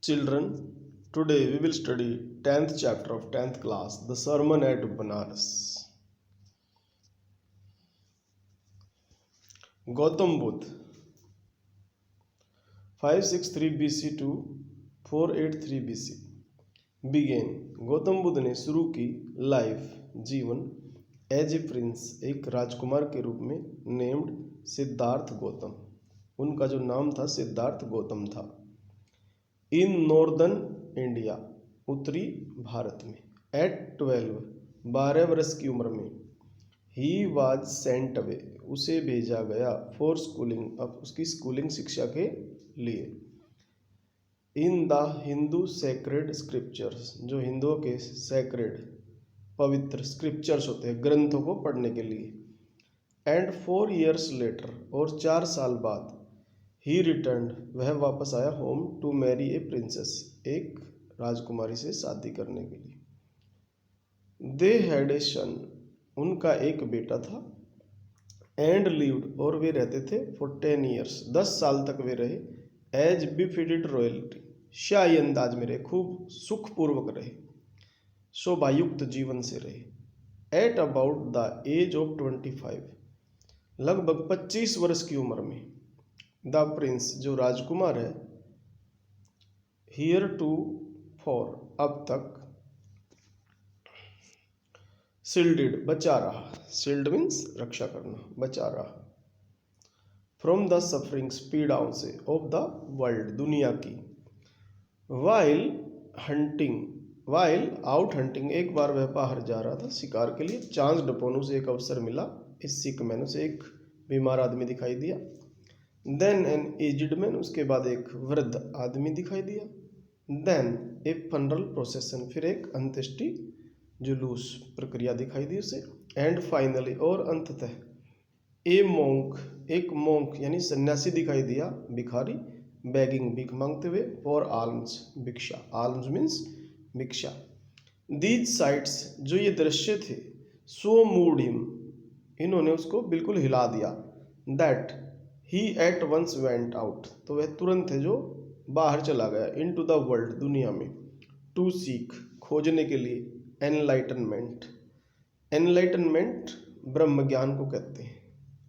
Children, today we will study 10th chapter of 10th class, the sermon at Banaras. Gautam Buddha 563 BC to 483 BC began. Gautam Buddha ने शुरू की life जीवन as a Prince, एक राजकुमार के रूप में, नेम्ड सिद्धार्थ गौतम। उनका जो नाम था सिद्धार्थ गौतम था। इन नॉर्दर्न इंडिया, उत्तरी भारत में। एट 12 वर्ष की उम्र में। ही वाज सेंट अवे, उसे भेजा गया। फॉर स्कूलिंग, अब उसकी स्कूलिंग शिक्षा के लिए। In the Hindu sacred scriptures, जो हिंदुओं के सेक्रेड पवित्र स्क्रिप्चर्स होते हैं, ग्रंथों को पढ़ने के लिए। एंड 4 years लेटर, और 4 साल बाद। ही रिटर्न्ड, वह वापस आया। Home to marry a princess, एक राजकुमारी से शादी करने के लिए। दे हैड ए सन, उनका एक बेटा था। एंड लिव्ड, और वे रहते थे। फॉर 10 years, 10 साल तक वे रहे। एज बिफिटेड रॉयल्टी, शाही अंदाज में रहे, खूब सुखपूर्वक रहे, शोभायुक्त जीवन से रहे। At about the age of 25, लगभग 25 वर्ष की उम्र में। द प्रिंस, जो राजकुमार है, हियर टू फॉर, अब तक, शिल्डेड, बचा रहा। शिल्ड मीन्स रक्षा करना, बचा रहा। फ्रॉम द सफरिंग्स, पीड़ाओं से। ऑफ द वर्ल्ड, दुनिया की। While hunting, while out hunting, एक बार वह बाहर जा रहा था शिकार के लिए। चांस डपोन, उसे एक अवसर मिला। इस सिक मैन, उसे एक बीमार आदमी दिखाई दिया। देन एन एज्ड मैन, उसके बाद एक वृद्ध आदमी दिखाई दिया। देन ए फनरल प्रोसेसन, फिर एक अंत्येष्टि जुलूस प्रक्रिया दिखाई दी उसे। एंड फाइनली, और अंततः, ए मोंक, एक मोंक यानी सन्यासी दिखाई दिया, भिखारी। बेगिंग, भीख मांगते हुए। फॉर आल्म्स, भिक्षा। आल्म्स मीन्स भिक्षा। दीज साइट्स, जो ये दृश्य थे, सो मूव्ड हिम, इन्होंने उसको बिल्कुल हिला दिया। That he at once went out, तो वह तुरंत है जो बाहर चला गया। इन टू द वर्ल्ड, दुनिया में। टू सीक, खोजने के लिए। एनलाइटनमेंट, एनलाइटनमेंट ब्रह्म ज्ञान को कहते हैं,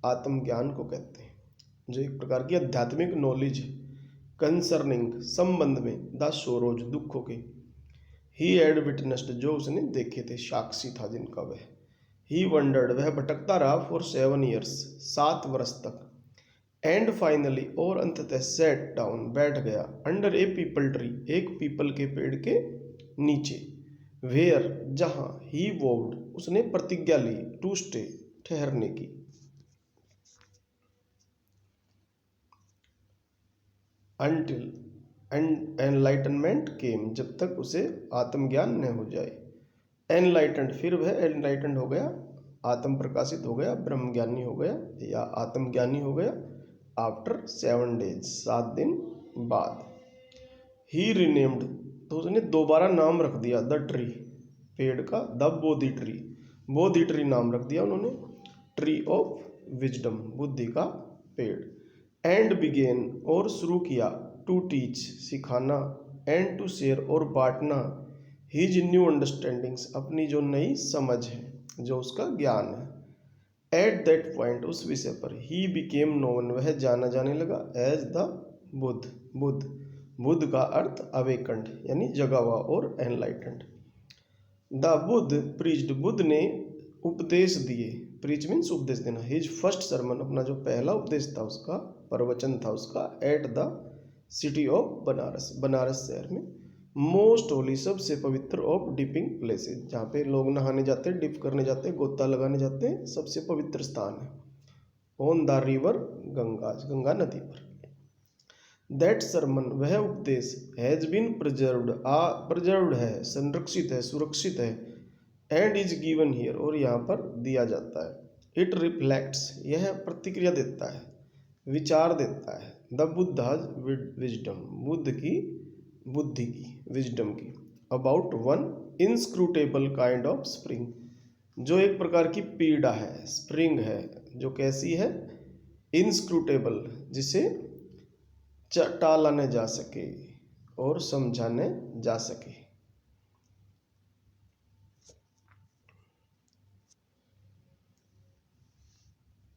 आत्मज्ञान को कहते हैं, जो एक प्रकार की आध्यात्मिक नॉलेज है। कंसर्निंग, संबंध में। द सोरोज, दुखों के। ही हैड विटनेस्ड, जो उसने देखे थे, साक्षी था जिनका वह। ही वंडर्ड, वह भटकता रहा। फॉर 7 years, 7 वर्ष तक। एंड फाइनली, और अंततः, सेट डाउन, बैठ गया। अंडर ए पीपल ट्री, एक पीपल के पेड़ के नीचे। वेयर, जहां। ही वोव्ड, उसने प्रतिज्ञा ली। टू स्टे, ठहरने की। अंटिल एनलाइटनमेंट केम, जब तक उसे आत्मज्ञान न हो जाए। एनलाइटेंड, फिर वह एनलाइटेंड हो गया, आत्म प्रकाशित हो गया, ब्रह्मज्ञानी हो गया या आत्मज्ञानी हो गया। आफ्टर 7 days, 7 दिन बाद। ही रिनेम्ड, तो उसने दोबारा नाम रख दिया द ट्री, पेड़ का। The Bodhi tree, Bodhi tree नाम रख दिया उन्होंने। ट्री ऑफ विजडम, बुद्धि का पेड़। एंड बिगेन, और शुरू किया। टू टीच, सिखाना। एंड टू शेयर, और बांटना। हिज न्यू अंडरस्टैंडिंग्स, अपनी जो नई समझ है, जो उसका ज्ञान है। एट दैट पॉइंट, उस विषय पर। ही बिकेम नोन, वह जाना जाने लगा। As the Buddha, Buddha. बुद्ध का अर्थ अवेकंड, यानी जगा हुआ और enlightened. The Buddha preached, Buddha ने उपदेश दिए। प्रीच मीन्स उपदेश देना। हिज फर्स्ट सरमन, अपना जो पहला उपदेश था उसका, प्रवचन था उसका। At the city of Banaras, Banaras शहर में। मोस्ट होली, सबसे पवित्र। ऑफ डिपिंग प्लेसेस, जहाँ पे लोग नहाने जाते हैं, डिप करने जाते हैं, गोता लगाने जाते हैं, सबसे पवित्र स्थान है। On the river Ganga, Ganga नदी पर। दैट सरमन, वह उपदेश। हैज बीन प्रिजर्व्ड, प्रिजर्व्ड है, संरक्षित है, सुरक्षित है। एंड इज गिवन हियर, और यहाँ पर दिया जाता है। इट रिफ्लेक्ट्स, यह प्रतिक्रिया देता है, विचार देता है। द बुद्धाज विजडम, बुद्ध की बुद्धि की, विजडम की। About one inscrutable kind of spring, जो एक प्रकार की पीड़ा है, स्प्रिंग है, जो कैसी है, इनस्क्रूटेबल, जिसे टाला न जा सके, और समझाने जा सके।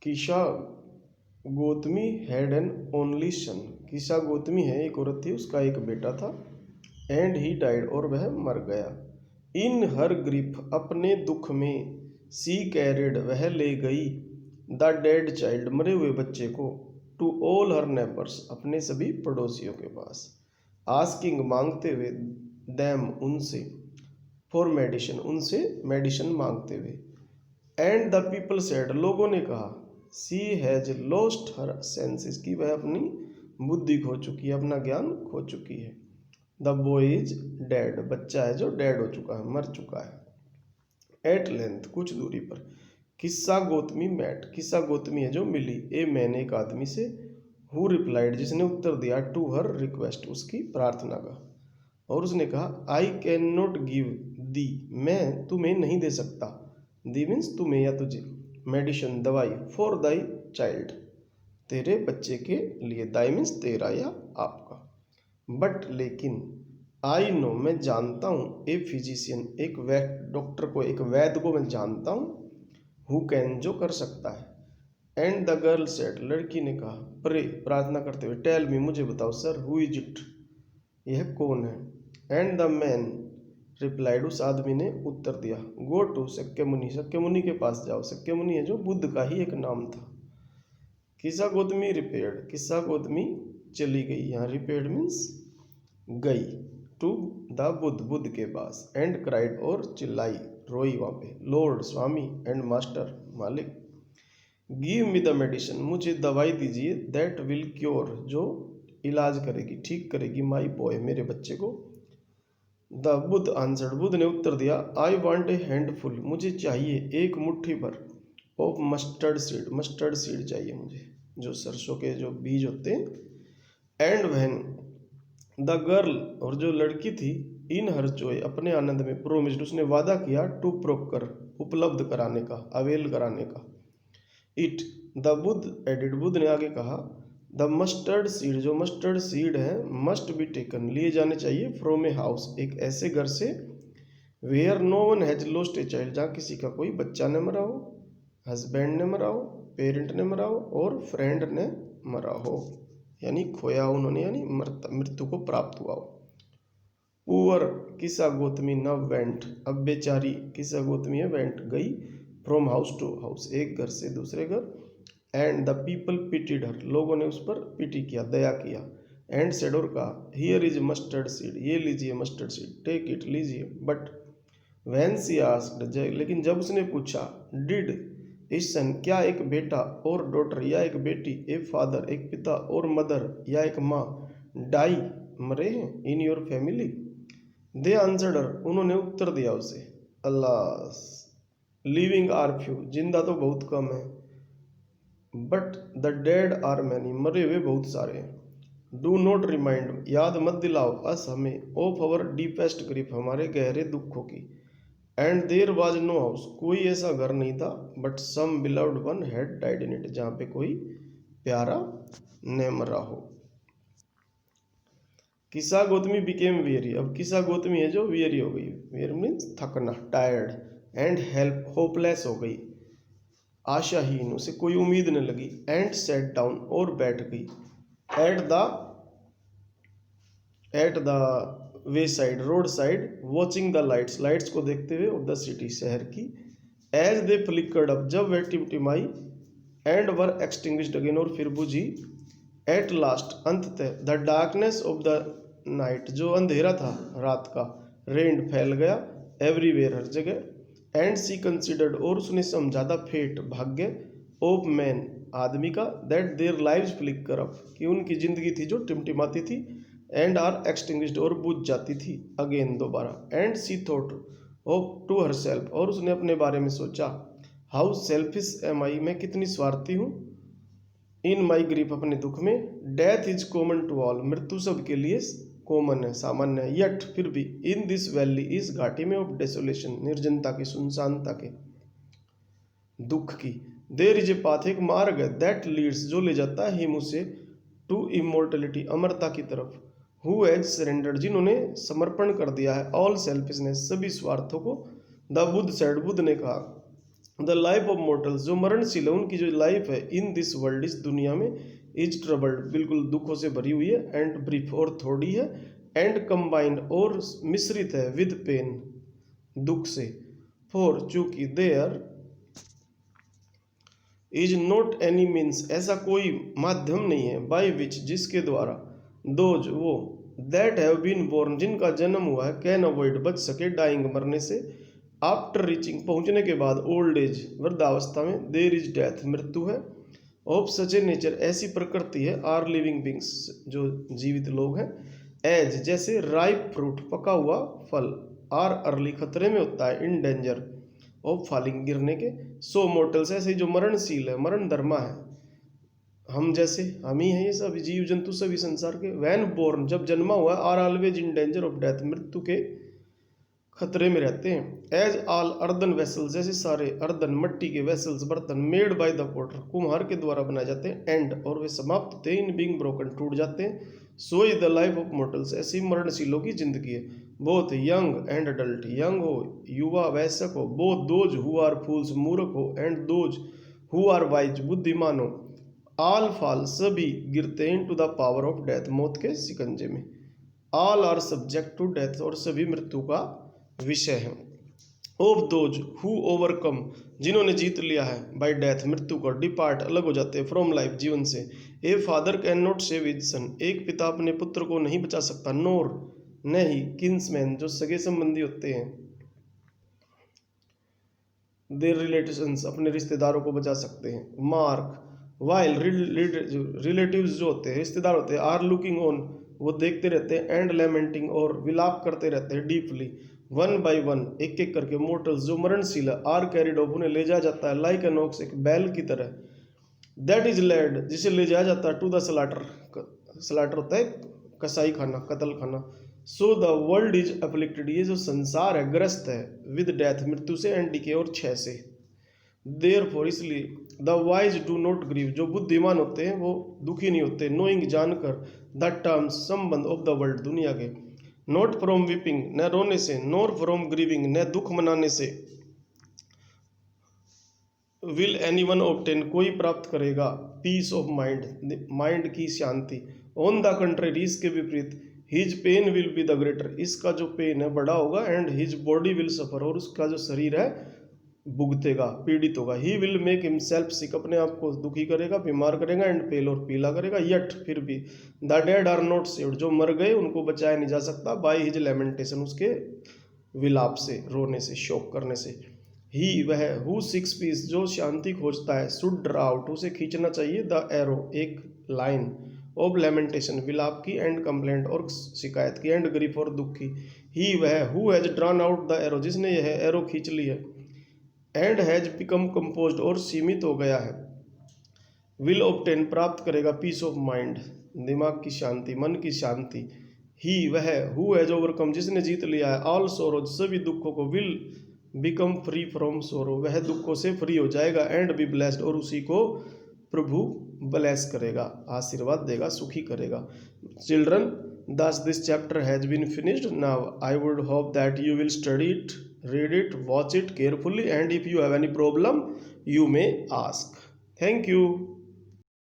Kisha Gautami had an only son. Kisha Gautami है, एक औरत थी, उसका एक बेटा था। एंड ही डाइड, और वह मर गया। इन हर ग्रीफ, अपने दुख में। सी कैरिड, वह ले गई। द डेड चाइल्ड, मरे हुए बच्चे को। टू ऑल हर नेबर्स, अपने सभी पड़ोसियों के पास। आस्किंग, मांगते हुए। दैम, उनसे। फॉर मेडिसिन, उनसे मेडिसिन मांगते हुए। एंड द पीपल सेड, लोगों ने कहा। सी हैज लॉस्ट हर सेंसेस, की वह अपनी बुद्धि खो चुकी है, अपना ज्ञान खो चुकी है। द बॉय इज डेड, बच्चा है जो डेड हो चुका है, मर चुका है। एट लेंथ, कुछ दूरी पर। किस्सा गौतमी मैट, किस्सा गौतमी है जो मिली। ए मैन, एक आदमी से। हु रिप्लाइड, जिसने उत्तर दिया। टू हर रिक्वेस्ट, उसकी प्रार्थना का। और उसने कहा, आई कैन नॉट गिव दी, मैं तुम्हें नहीं दे सकता। दी मीन्स तुम्हें या तुझे। मेडिसिन, दवाई। फॉर दाई चाइल्ड, तेरे बच्चे के लिए। दाई मीन्स तेरा या आपका। बट, लेकिन। आई नो, मैं जानता हूँ। ए फिजिशियन, एक डॉक्टर को, एक वैद्य को मैं जानता हूँ। हु कैन, जो कर सकता है। एंड द गर्ल सेड, लड़की ने कहा। प्रे, प्रार्थना करते हुए। टेल मी, मुझे बताओ। सर, हु इज इट, यह कौन है। एंड द मैन रिप्लाइड, उस आदमी ने उत्तर दिया। गो टू शक्यमुनि, शक्यमुनि के पास जाओ। शक्यमुनि है जो बुद्ध का ही एक नाम था। किस्सा गौतमी रिपेयर्ड, किस्सा गौतमी चली गई। यहाँ रिपेयर्ड मीन्स गई। टू द बुद्ध, बुद्ध के पास। एंड क्राइड, और चिल्लाई, रोई वहाँ पे। Lord, Swami. एंड मास्टर, मालिक। गिव मी द मेडिसिन, मुझे दवाई दीजिए। दैट विल क्योर, जो इलाज करेगी, ठीक करेगी। माई बॉय, मेरे बच्चे को। द बुद्ध आंसर्ड, बुद्ध ने उत्तर दिया। आई वॉन्ट ए हैंडफुल, मुझे चाहिए एक मुट्ठी भर। Of mustard seed, mustard seed चाहिए मुझे, जो सरसों के जो बीज होते हैं। एंड वहन द गर्ल, और जो लड़की थी। इन हर जॉय, अपने आनंद में। प्रोमिस्ड, उसने वादा किया। टू प्रोकर, उपलब्ध कराने का, अवेल कराने का। It, the Buddha added, Buddha ने आगे कहा। द मस्टर्ड सीड, जो मस्टर्ड सीड है। मस्ट बी टेकन, लिए जाने चाहिए। फ्रॉम ए हाउस, एक ऐसे घर से। Where no one has lost a child, जहाँ किसी का कोई बच्चा न मरा हो, हस्बैंड ने मरा हो, पेरेंट ने मरा हो, और फ्रेंड ने मरा हो, यानी खोया उन्होंने, यानी मृत्यु को प्राप्त हुआ हो। पुअर, किस्सा गौतमी नव वेंट, अब बेचारी किस्सा गौतमी है, वेंट, गई। फ्रॉम हाउस टू हाउस, एक घर से दूसरे घर। एंड द पीपल पिटीड हर, लोगों ने उस पर पिटी किया, दया किया। एंड सेड, और कहा। हियर इज मस्टर्ड सीड, ये लीजिए मस्टर्ड सीड। टेक इट, लीजिए। बट वैन सी आस्क्ड, लेकिन जब उसने पूछा। डिड इस सन, क्या एक बेटा। और डॉटर, या एक बेटी। ए फादर, एक पिता। और मदर, या एक माँ। डाई, मरे हैं। In your family. They answered her, उन्होंने उत्तर दिया उसे। अल्लाह, लिविंग आर फ्यू, जिंदा तो बहुत कम है। But the dead are many, मरे हुए बहुत सारे हैं। डू नॉट रिमाइंड, याद मत दिलाओ। अस, हमें। ऑफ अवर डीपेस्ट ग्रीफ, हमारे गहरे दुखों की। And there was no house, कोई ऐसा घर नहीं था। But some beloved one had died in it, जहाँ पे कोई प्यारा न मरा हो। किस्सा गौतमी बिकेम वेरी, अब किस्सा गौतमी है जो वेरी हो गई। वेरी मीन्स थकना, टायर्ड। एंड हेल्प, होपलेस हो गई, आशाहीन, उसे कोई उम्मीद न लगी। एंड सेट डाउन, और बैठ गई। At the way side, road side. Watching the lights, lights को देखते हुए। ऑफ द सिटी, शहर की। एज दे फ्लिकर्ड अप, जब वह टिमटिमाई। एंड वर एक्सटिंग्विश्ड अगेन, और फिर बुझी। एट लास्ट, अंततः। The darkness of the night, जो अंधेरा था रात का। रेंड, फैल गया। एवरीवेयर, हर जगह। एंड सी कंसिडर्ड, और उसने समझा। द फेट, भाग्य। ऑफ मैन, आदमी का। That their lives flicker up, कि उनकी जिंदगी थी जो टिमटिमाती थी। एंड आर एक्सटिंग्विश्ड, और बुझ जाती थी। अगेन, दोबारा। And she thought of to herself, और उसने अपने बारे में सोचा। हाउ सेल्फिश एम आई, मैं कितनी स्वार्थी हूँ। इन माई ग्रीफ, अपने दुख में। Death is common to all, मृत्यु सबके लिए कॉमन है, सामान्य है। यट, फिर भी। इन दिस वैली, इस घाटी में। ऑफ डेसोलेशन, निर्जनता की, सुनसानता के, दुख की। देर इज ए पाथ, एक मार्ग है। दैट लीड्स, जो ले जाता है। हिम, उसे। टू इमोर्टलिटी, अमरता की तरफ। हु हैज सरेंडर्ड, जिन्होंने समर्पण कर दिया है, ऑल सेल्फिशनेस, सभी स्वार्थों को। द बुद्ध सेड, बुद्ध ने कहा, द लाइफ ऑफ मोर्टल्स, जो मरणशील है उनकी जो लाइफ है, इन दिस वर्ल्ड, इस दुनिया में, इज ट्रबल्ड, बिल्कुल दुखों से भरी हुई है, एंड ब्रीफ, और थोड़ी है, एंड कंबाइंड, और मिश्रित है, विद पेन, दुख से, फॉर, चूंकि, there is not any means, ऐसा कोई माध्यम नहीं है, बाय विच, जिसके द्वारा, दोज, वो, दैट हैव बीन बोर्न, जिनका जन्म हुआ है, कैन अवॉइड, बच सके, डाइंग, मरने से, आफ्टर रीचिंग, पहुंचने के बाद, ओल्ड एज, वृद्धावस्था में, देर इज डेथ, मृत्यु है, ऑफ सच ए नेचर, ऐसी प्रकृति है, आर लिविंग बींग्स, जो जीवित लोग हैं, एज, जैसे, राइप फ्रूट, पका हुआ फल, आर अर्ली, खतरे में होता है, इन डेंजर ऑफ फॉलिंग, गिरने के, सो मोर्टल्स, ऐसे जो मरणशील है, मरण धर्मा है, हम जैसे, हम ही हैं ये सब जीव जंतु सभी संसार के, वैन बोर्न, जब जन्मा हुआ, are always in danger of death, मृत्यु के खतरे में रहते हैं, एज ऑल अर्दन वेसल्स, जैसे सारे अर्दन, मट्टी के वेसल्स, बर्तन, मेड बाय द पोटर, कुम्हार के द्वारा बनाए जाते हैं, एंड, और वे समाप्त होते हैं, इन बीइंग ब्रोकन, टूट जाते हैं, so is the life of mortals, ऐसी मरणशीलों की जिंदगी है, both young and adult, young हो, युवा, वयस्क हो, both those who are fools, मूर्ख हो, and those who are wise, बुद्धिमान हो, ऑल फॉल, सभी गिरते हैं, to the power of death, मौत के शिकंजे में, all are subject to death, और सभी मृत्यु का विषय है, ऑफ दोज हु ओवरकम, जिन्होंने जीत लिया है, बाय डेथ, मृत्यु को, डिपार्ट, अलग हो जाते हैं, फ्रॉम लाइफ, जीवन से, a father can not save his son, एक पिता अपने पुत्र को नहीं बचा सकता, नोर, नहीं, किन्समैन, जो सगे संबंधी होते हैं, देयर रिलेटिव्स, अपने रिश्तेदारों को बचा सकते हैं, मार्क, वाइल, रिलेटिव्स जो होते हैं, रिश्तेदार होते हैं, आर लुकिंग ऑन, वो देखते रहते हैं, एंड लेमेंटिंग, और विलाप करते रहते हैं, डीपली, वन बाय वन, एक एक करके, मोर्टल्स, जो मरणशील है, आर कैरिड ऑफ, उन्हें ले जाया जाता है, लाइक एन ऑक्स, एक बैल की तरह, दैट इज लेड, जिसे ले जाया जाता है, टू द स्लाटर, स्लाटर होता है कसाई खाना, कत्ल खाना, so the world is afflicted, ये जो संसार है ग्रस्त है, विद डेथ, मृत्यु से, एंड डिके, और क्षय से, देयरफॉर, इसलिए, the wise do not grieve, जो बुद्धिमान होते हैं वो दुखी नहीं होते, नोइंग, जानकर, द टर्म्स, संबंध, ऑफ द वर्ल्ड, दुनिया के, नॉट फ्रॉम वीपिंग, न रोने से, नॉर फ्रॉम ग्रीविंग, न दुख मनाने से, विल एनी वन ऑब्टेन, कोई प्राप्त करेगा, पीस ऑफ माइंड, माइंड की शांति, ऑन द कंट्री, इसके विपरीत, his pain will be the greater, इसका जो पेन है बड़ा होगा, and his body will suffer, और उसका जो शरीर है भुगतेगा, पीड़ित होगा, he will make himself sick, अपने आप को दुखी करेगा, बीमार करेगा, एंड पेल, और पीला करेगा, यट, फिर भी, the dead are not saved, जो मर गए उनको बचाया नहीं जा सकता, बाय हिज लेमेंटेशन, उसके विलाप से, रोने से, शोक करने से, ही, वह, हु सिक्स पीस, जो शांति खोजता है, शुड ड्रा आउट, उसे खींचना चाहिए, द एरो, एक लाइन, ऑफ लेमेंटेशन, विलाप की, एंड कंप्लेंट, और शिकायत की, एंड ग्रीफ, और दुख की, ही, वह, who has drawn out the arrow, जिसने यह एरो खींच ली है, एंड हैज बिकम कंपोज्ड, और सीमित हो गया है, विल ऑब्टेन, प्राप्त करेगा, पीस ऑफ माइंड, दिमाग की शांति, मन की शांति, ही, वह, हु हैज ओवरकम, जिसने जीत लिया है, ऑल सोरोज, सभी दुखों को, will become free from sorrow, वह दुखों से फ्री हो जाएगा, एंड बी ब्लेस्ड, और उसी को प्रभु ब्लेस करेगा, आशीर्वाद देगा, सुखी करेगा। Children, thus this chapter has been finished. Now I would hope that you will study it, read it, watch it carefully, and if you have any problem you may ask. Thank you.